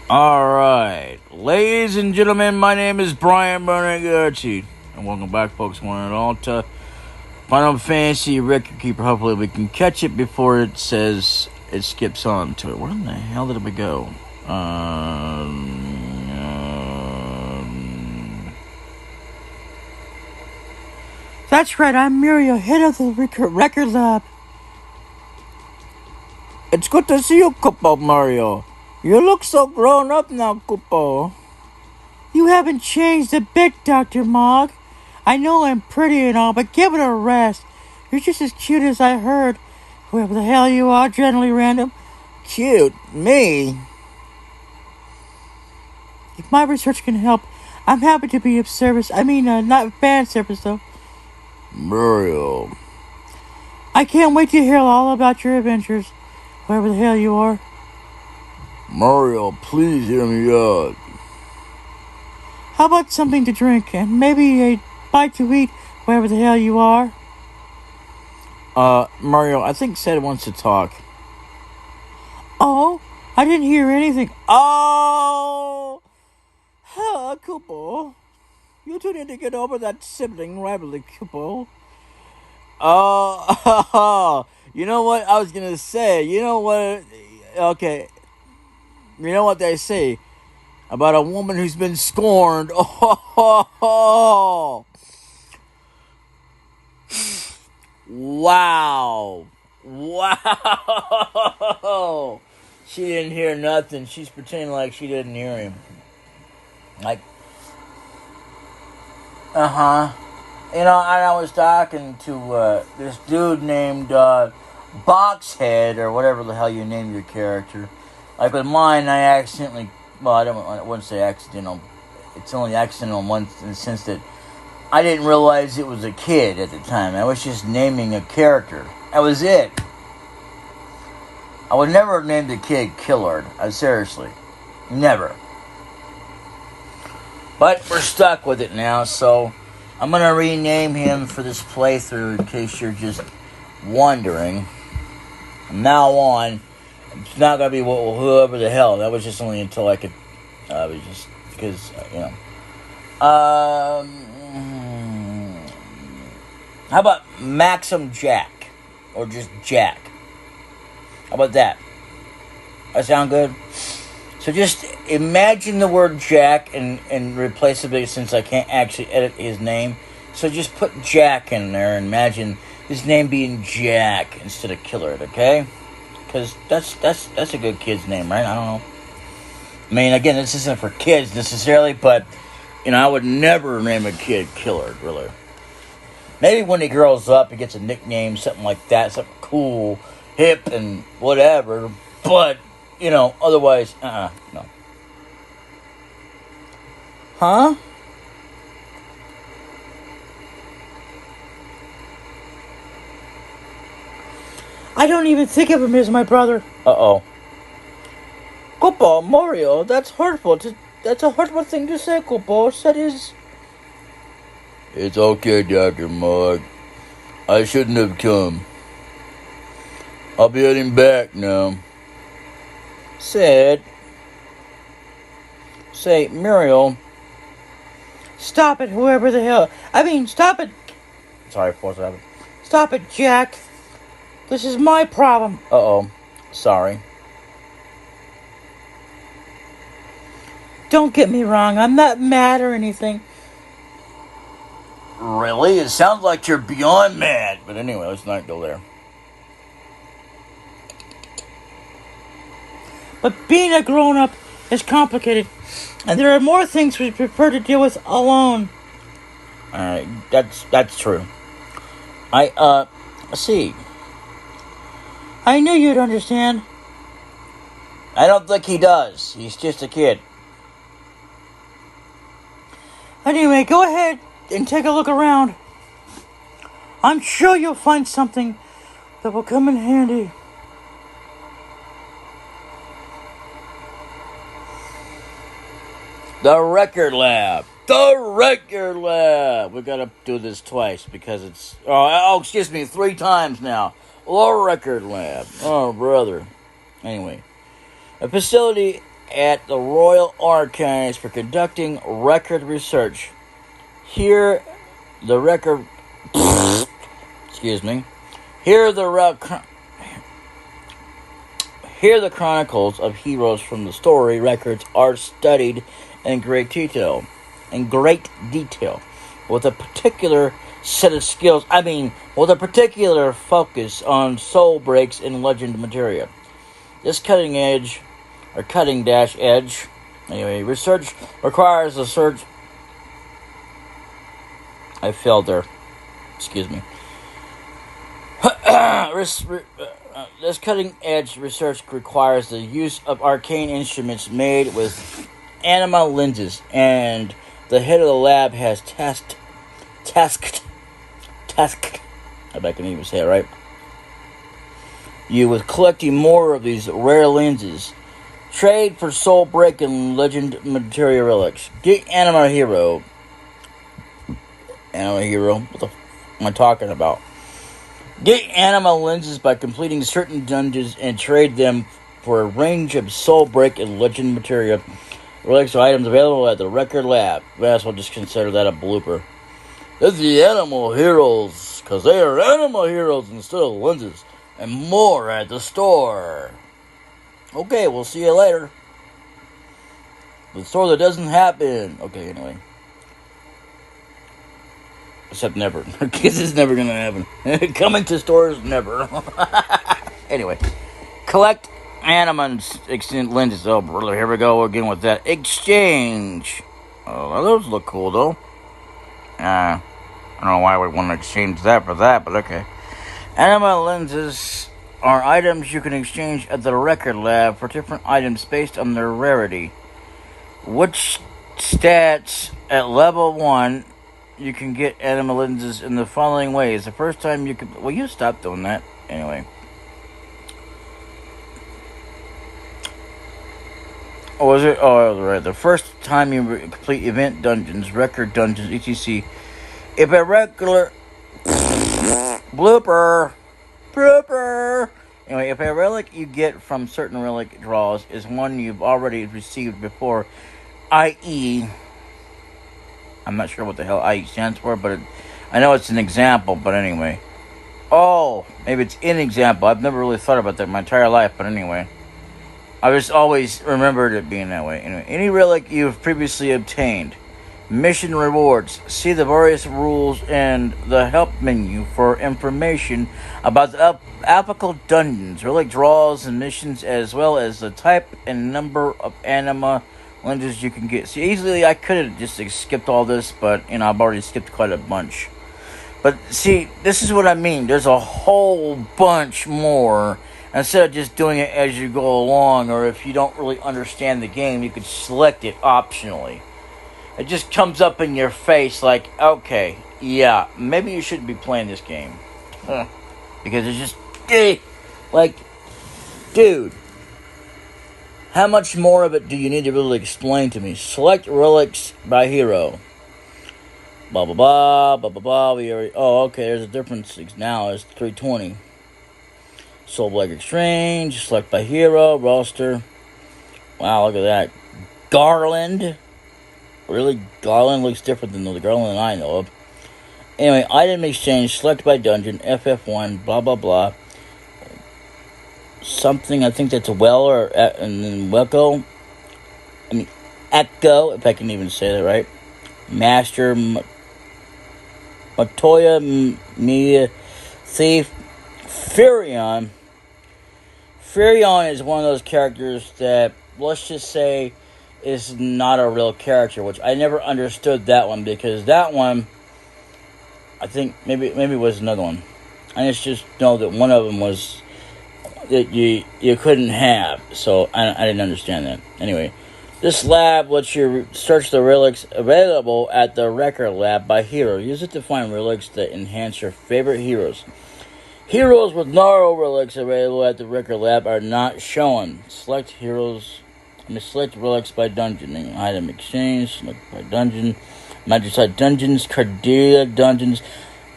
Alright, ladies and gentlemen, my name is Brian Bernagherci, and welcome back, folks, one and all, to Final Fantasy Record Keeper. Hopefully we can catch it before it says it skips on to it. Where in the hell did we go? That's right, I'm Muriel, head of the record lab. It's good to see you, Kupo Mario. You look so grown up now, Kupo. You haven't changed a bit, Dr. Mog. I know I'm pretty and all, but give it a rest. You're just as cute as I heard. Whoever the hell you are, generally random. Cute? Me? If my research can help, I'm happy to be of service. Not fan service, though. Mario. I can't wait to hear all about your adventures, whoever the hell you are. Mario, please hear me out. How about something to drink and maybe a bite to eat, wherever the hell you are? Mario, I think Ced wants to talk. Oh? I didn't hear anything. Oh! Kupo. You two need to get over that sibling rivalry, Kupo. Oh, you know what I was gonna say? You know what? Okay. You know what they say about a woman who's been scorned? Oh, wow. Wow. She didn't hear nothing. She's pretending like she didn't hear him. Like, You know, I was talking to this dude named Boxhead, or whatever the hell you name your character. Like with mine, I accidentally, well, I wouldn't say accidental. It's only accidental in the sense that I didn't realize it was a kid at the time. I was just naming a character. That was it. I would never have named the kid Killard. Seriously. Never. But we're stuck with it now, so I'm going to rename him for this playthrough in case you're just wondering. From now on, it's not going to be whoever the hell. That was just only until I could, it was just because, How about Maxim Jack? Or just Jack? How about that? That sound good? So just imagine the word Jack and replace it, since I can't actually edit his name. So just put Jack in there and imagine his name being Jack instead of Killard, okay? Because that's a good kid's name, right? I don't know. I mean, again, this isn't for kids necessarily, but, I would never name a kid Killard, really. Maybe when he grows up, he gets a nickname, something like that, something cool, hip, and whatever, but, otherwise, no. Huh? I don't even think of him as my brother. Uh-oh. Kupo, Mario, that's hurtful. That's a hurtful thing to say, Kupo. That is... It's okay, Dr. Mog. I shouldn't have come. I'll be heading back now. Ced. Say, Muriel. Stop it, whoever the hell. Stop it. Sorry, what's happening? Stop it, Jack. This is my problem. Uh-oh. Sorry. Don't get me wrong. I'm not mad or anything. Really? It sounds like you're beyond mad. But anyway, let's not go there. But being a grown-up is complicated. And there are more things we prefer to deal with alone. Alright, that's true. Let's see. I knew you'd understand. I don't think he does. He's just a kid. Anyway, go ahead and take a look around. I'm sure you'll find something that will come in handy. The record lab. The record lab. We gotta do this twice because it's... excuse me, 3 times now. The record lab. Oh, brother. Anyway. A facility at the Royal Archives for conducting record research. Here, the record. Excuse me. Here, Here, the chronicles of heroes from the story records are studied in great detail. With a particular set of skills. With a particular focus on soul breaks and legend material. This cutting edge research requires a search. I failed there. Excuse me. This cutting-edge research requires the use of arcane instruments made with anima lenses, and the head of the lab has tasked. I bet I can even say it right. You with collecting more of these rare lenses. Trade for soul break and legend material relics. Get Anima Hero. What the f am I talking about? Get anima lenses by completing certain dungeons and trade them for a range of soul break and legend material. Relics are items available at the record lab. Yes, we'll just consider that a blooper. It's the animal heroes, because they are animal heroes instead of lenses. And more at the store. Okay, we'll see you later. The store that doesn't happen. Okay, anyway. Except never. This is never going to happen. Coming to stores, never. Anyway. Collect Animan's extended lenses. Oh, brother, here we go again with that. Exchange. Oh, those look cool, though. I don't know why we want to exchange that for that, but okay. Anima lenses are items you can exchange at the record lab for different items based on their rarity. Which stats at level 1... you can get anima lenses in the following ways. The first time you can... Well, you stop doing that. Anyway. Oh, was it? Oh, right. The first time you complete event dungeons, record dungeons, etc. If a regular... Blooper. Anyway, if a relic you get from certain relic draws is one you've already received before, i.e... I'm not sure what the hell IE stands for, but I know it's an example, but anyway. Oh, maybe it's an example. I've never really thought about that my entire life, but anyway. I just always remembered it being that way. Anyway, any relic you've previously obtained. Mission rewards. See the various rules and the help menu for information about the applicable dungeons, relic draws, and missions, as well as the type and number of anima lenses you can get. See, easily I could have just skipped all this, but I've already skipped quite a bunch. But see, this is what I mean. There's a whole bunch more. Instead of just doing it as you go along, or if you don't really understand the game, you could select it optionally. It just comes up in your face like, okay, yeah, maybe you shouldn't be playing this game. Because it's just, dude. How much more of it do you need to really explain to me? Select relics by hero. Blah, blah, blah, blah, blah, blah. Okay, there's a difference now. It's 320. Soul Black Exchange. Select by hero. Roster. Wow, look at that. Garland. Really? Garland looks different than the Garland I know of. Anyway, item exchange. Select by dungeon. FF1. Blah, blah, blah. Something, I think that's a and then Echo, if I can even say that right. Master Matoya Media Thief. Furion. Furion is one of those characters that, let's just say, is not a real character, which I never understood that one, because that one, I think, maybe it was another one. I just know that one of them was that you couldn't have, so I didn't understand that. Anyway, this lab lets you search the relics available at the record lab by hero. Use it to find relics that enhance your favorite heroes. Heroes with no relics available at the record lab are not shown. Select relics by dungeon. Item exchange, select by dungeon. Magic dungeons, Cardia dungeons.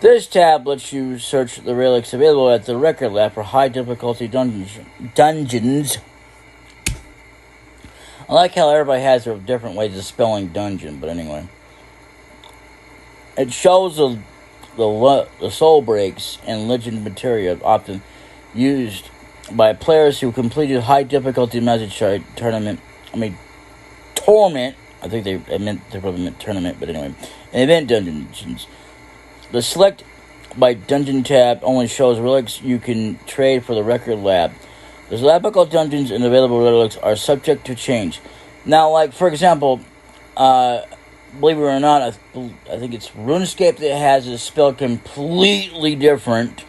This tab lets you search the relics available at the record lab for high difficulty dungeons. I like how everybody has their different ways of spelling dungeon, but anyway. It shows the soul breaks and legend material often used by players who completed high difficulty magic tournament. Torment. I think they probably meant tournament, but anyway. And event dungeons. The select by dungeon tab only shows relics you can trade for the record lab. The labical dungeons and available relics are subject to change. Now, like, for example, believe it or not, I think it's RuneScape that has a spell completely different.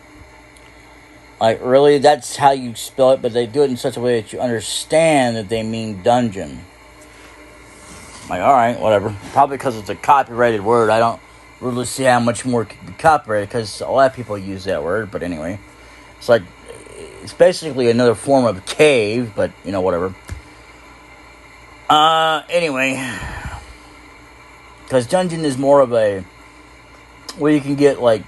Like, really, that's how you spell it, but they do it in such a way that you understand that they mean dungeon. Like, alright, whatever. Probably because it's a copyrighted word. I don't really see how much more could be copyrighted, because a lot of people use that word, but anyway. It's like, it's basically another form of cave, but, you know, whatever. Anyway. Because dungeon is more of a, where you can get, like,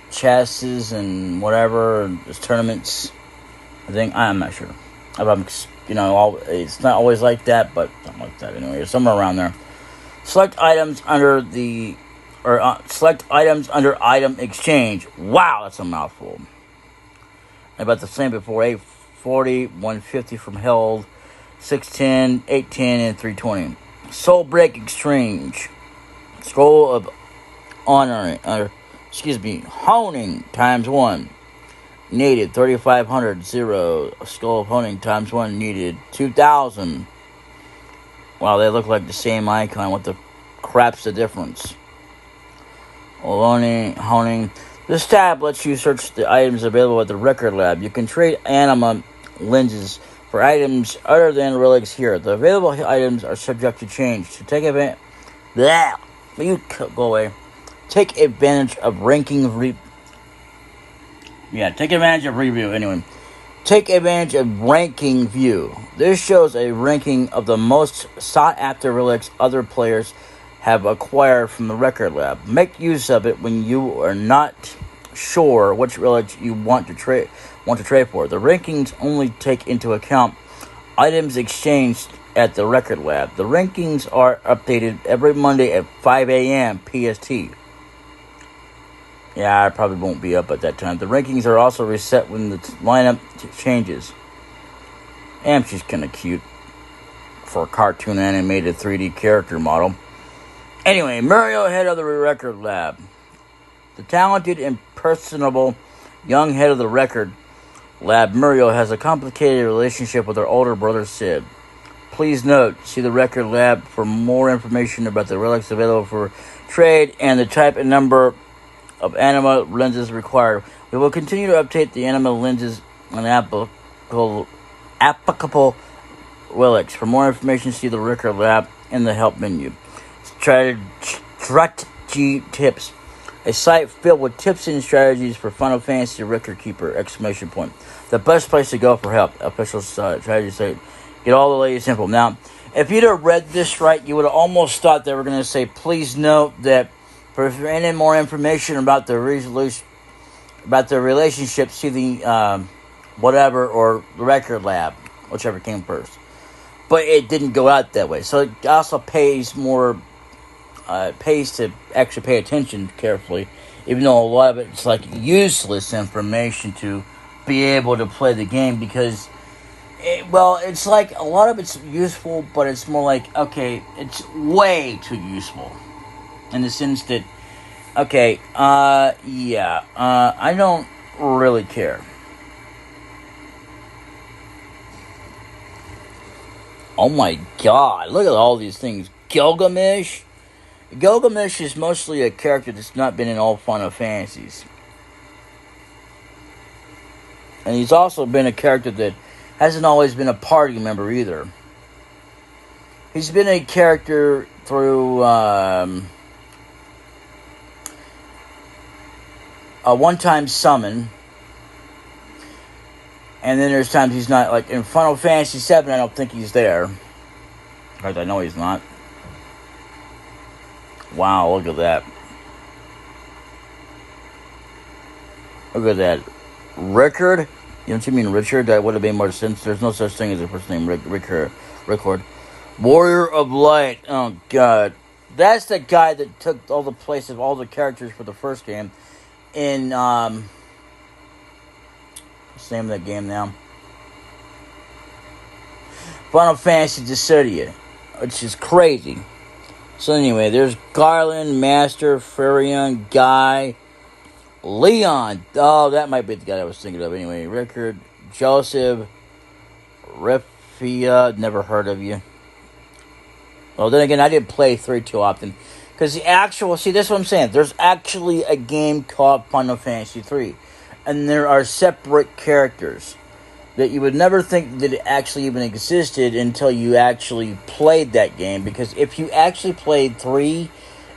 chests and whatever, and there's tournaments. I think, I'm not sure. You know, it's not always like that, but something like that anyway, somewhere around there. Select items under select items under item exchange. Wow, that's a mouthful. About the same before, 840, 150 from held, 610, 810, and 320. Soul break exchange. Scroll of honing times 1. Needed 3,500, 0. Skull of Honing times 1 needed 2,000. Wow, they look like the same icon. What the crap's the difference? Honing. This tab lets you search the items available at the record lab. You can trade anima lenses for items other than relics here. The available items are subject to change. To take advantage, Take advantage of review. Anyway, take advantage of ranking view. This shows a ranking of the most sought after relics other players have acquired from the record lab. Make use of it when you are not sure which relics you want to trade for. The rankings only take into account items exchanged at the record lab. The rankings are updated every Monday at 5 a.m. PST. Yeah, I probably won't be up at that time. The rankings are also reset when the lineup changes. And she's kind of cute for a cartoon animated 3D character model. Anyway, Muriel, head of the record lab. The talented and personable young head of the record lab, Muriel, has a complicated relationship with her older brother, Sid. Please note, see the record lab for more information about the relics available for trade and the type and number of anima lenses required. We will continue to update the anima lenses and applicable relics. For more information, see the record lab in the help menu. Strategy tips. A site filled with tips and strategies for Final Fantasy Record Keeper! The best place to go for help. Official strategy site. Get all the latest info. Now, if you'd have read this right, you would have almost thought they were going to say, please note that for any more information about the relationship, see the whatever or the record lab, whichever came first. But it didn't go out that way. So it also pays to actually pay attention carefully, even though a lot of it's like useless information to be able to play the game, because it's like a lot of it's useful, but it's more like, okay, it's way too useful in the sense that, I don't really care. Oh my god, look at all these things. Gilgamesh is mostly a character that's not been in all Final Fantasies. And he's also been a character that hasn't always been a party member either. He's been a character through a one-time summon. And then there's times he's not. Like in Final Fantasy VII, I don't think he's there. In fact, I know he's not. Wow, look at that. Look at that. Rickard? You know what you mean, Richard? That would have made more sense. There's no such thing as a person named Rickard. Warrior of Light. Oh, God. That's the guy that took all the place of all the characters for the first game in, what's the name of that game now? Final Fantasy Dissidia, which is crazy. So anyway, there's Garland, Master, Furion, Guy, Leon. Oh, that might be the guy I was thinking of. Anyway, Rickard, Joseph, Rifia. Never heard of you. Well, then again, I didn't play 3 too often. Because the actual... See, that's what I'm saying. There's actually a game called Final Fantasy 3. And there are separate characters that you would never think that it actually even existed until you actually played that game. Because if you actually played 3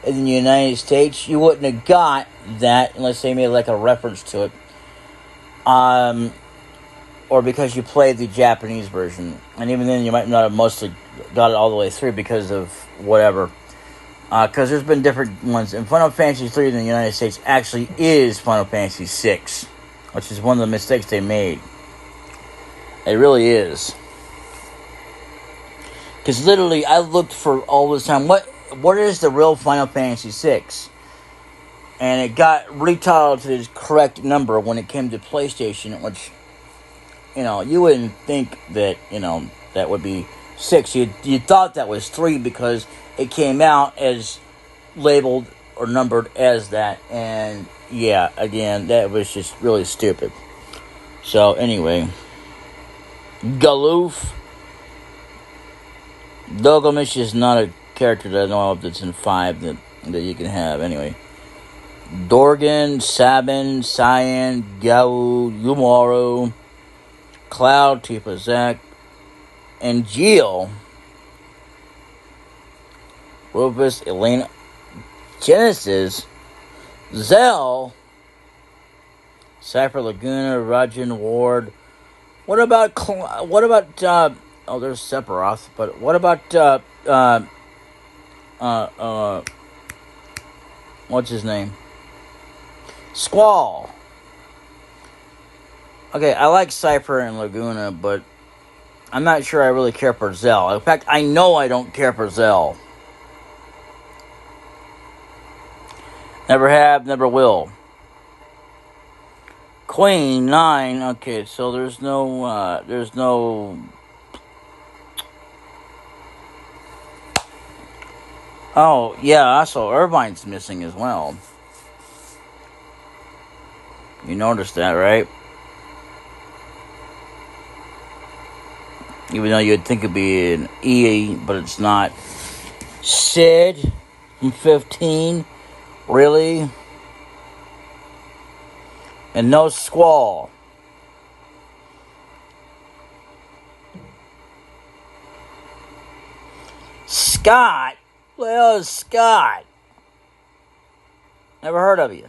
in the United States, you wouldn't have got that unless they made like a reference to it. Or because you played the Japanese version. And even then, you might not have mostly got it all the way through because of whatever. Because there's been different ones. And Final Fantasy 3 in the United States actually is Final Fantasy 6. Which is one of the mistakes they made. It really is. Because literally, I looked for all this time, what is the real Final Fantasy 6? And it got retitled to the correct number when it came to PlayStation, which, you know, you wouldn't think that, you know, that would be 6. You thought that was 3 because it came out as labeled or numbered as that. And, yeah, again, that was just really stupid. So, anyway. Galoof. Dogamish is not a character that I know of that's in 5 that you can have. Anyway. Dorgan, Sabin, Cyan, Gau, Umaru, Cloud, Tifa Zek, and Geo. Rufus, Elena, Genesis, Zell, Cypher Laguna, Rajan Ward. What about oh, there's Sephiroth, but what about what's his name? Squall. Okay, I like Cypher and Laguna, but I'm not sure I really care for Zell. In fact, I know I don't care for Zell. Never have, never will. Queen, 9. Okay, so there's no... Oh, yeah, also Irvine's missing as well. You noticed that, right? Even though you'd think it'd be an E, but it's not. Sid from 15. Really? And no Squall. Scott? Who the hell is Scott? Never heard of you.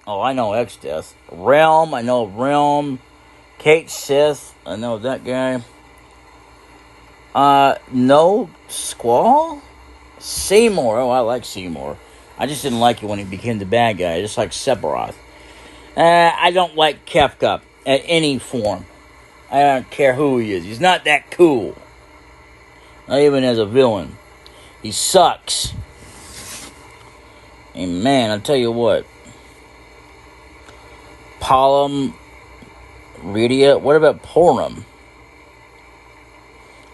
Oh, I know X-Death. Realm, I know Realm. Kate Sith, I know that guy. No Squall? Seymour, oh, I like Seymour. I just didn't like it when he became the bad guy, just like Sephiroth. I don't like Kefka at any form. I don't care who he is. He's not that cool. Not even as a villain. He sucks. And man, I'll tell you what. Palom, Rydia, what about Porum?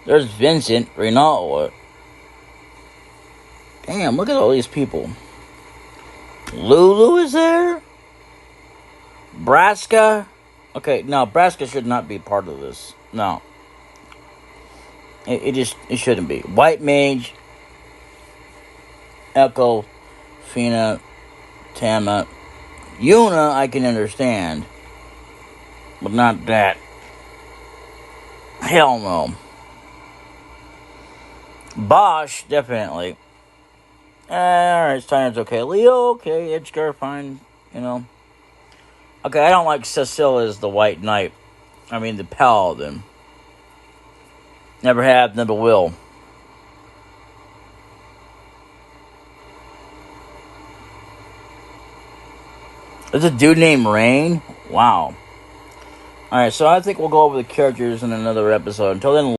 There's Vincent, Renault. Damn, look at all these people. Lulu is there? Braska? Okay, no, Braska should not be part of this. No. It shouldn't be. White Mage, Echo, Fina, Tama. Yuna, I can understand. But not that. Hell no. Bosch, definitely. Alright, Steiner's okay. Leo, okay. Edgeguard, fine. You know. Okay, I don't like Cecil as the White Knight. I mean, the Paladin. Never have, never will. There's a dude named Rain? Wow. Alright, so I think we'll go over the characters in another episode. Until then,